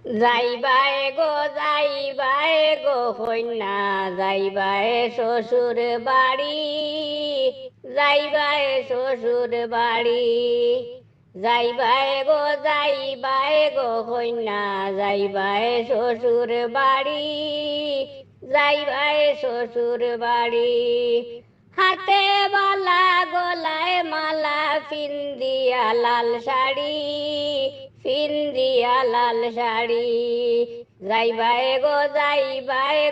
যাইবাই গো কন্যা যাইবাই শ্বশুর বাড়ি, যাইবাই শ্বশুর বাড়ি। যাইবাই গো কন্যা যাইবাই শ্বশুর বাড়ি, যাইবাই শ্বশুর বাড়ি। হাতে বালা গলায় মালা পিন্দিয়া লাল শাড়ি, পিন্দিয়া লাল শাড়ি। যাইবাই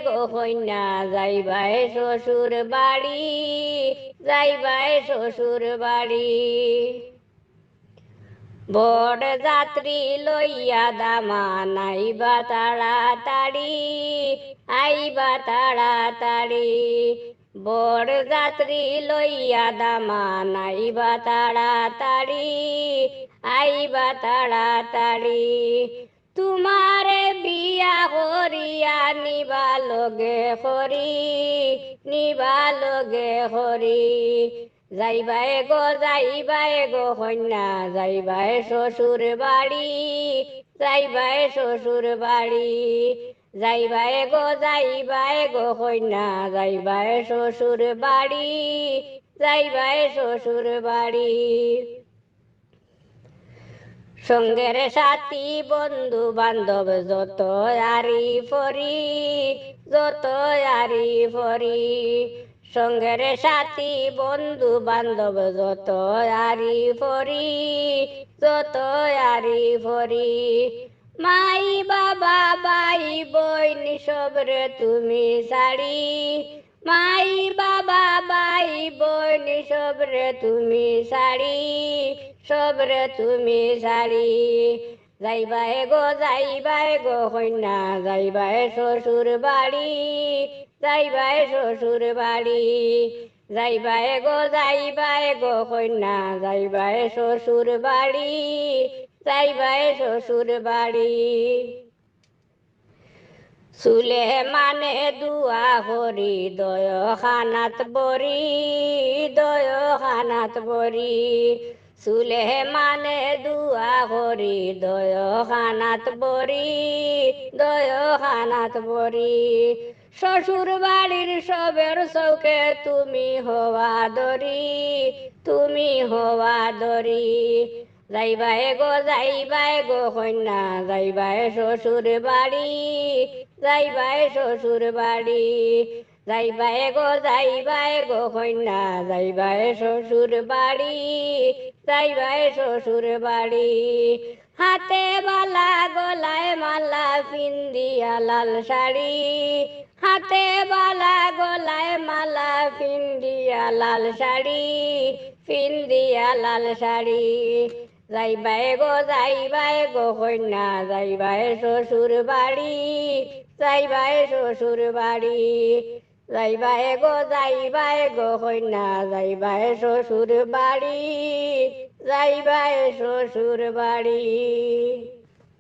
গো কন্যা যাইবাই শ্বশুর বাড়ি, যাইবাই শ্বশুর বাড়ি। বড় যাত্রী লইয়া দামা নাইবা তাড়াতাড়ি, আইবা তাড়াতাড়ি। বড় যাত্রী লইয়া দামা নাইবা তাড়াতাড়ি, আইবা তাড়াতাড়ি। তোমারে বিয়া করিয়া নিবা লগে করি, নিবা লগে করি। যাইবাই গো কন্যা যাইবাই শ্বশুর বাড়ি, যাইবাই শ্বশুর বাড়ি। যাইবাই গো কন্যা যাইবাই শ্বশুর বাড়ি, যাইবাই শ্বশুর বাড়ি। সঙ্গের সাথী বন্ধু বান্ধব যত আরি ফরি, যত আরি ফরি। সঙ্গের সাথী বন্ধু বান্ধব যত আরি ফরি, যত আরি ফরি। মাই বাবা ভাই বইন সবরে তুমি সাড়ি, মাই বাবা ভাই বইন সবরে তুমি সাড়ি, সবরে তুমি সাড়ি। যাইবাই গো কন্যা যাইবাই শ্বশুর বাড়ি, যাইবাই শ্বশুর বাড়ি। যাইবাই গো কন্যা যাইবাই শ্বশুর বাড়ি, যাইবাই শ্বশুর বাড়ি। চুলে মানে দুয়া হরি দয় খানাত বরি, দয় খানাত বরি। চুলে মানে দুয়া হরি দয় খানাত বরি, দয় খানাত বরি। শ্বশুর বাড়ির সবের চৌকে তুমি হওয়া দরি, তুমি হওয়া দরি। যাইবাই গো কন্যা যাইবাই শ্বশুর বাড়ি, যাইবাই শ্বশুর বাড়ি। যাইবাই গো কন্যা যাইবাই শ্বশুর বাড়ি, যাইবাই শ্বশুর বাড়ি। হাতে বালা গলায় মালা পিন্দিয়া লাল শাড়ি, হাতে বালা গলায় মালা পিন্দিয়া লাল শাড়ি, পিন্দিয়া লাল শাড়ি। যাইবাই গো কন্যা যাইবাই শ্বশুর বাড়ি, যাইবাই শ্বশুর বাড়ি। যাইবাই গো কন্যা যাইবাই শ্বশুর বাড়ি, যাইবাই শ্বশুর বাড়ি।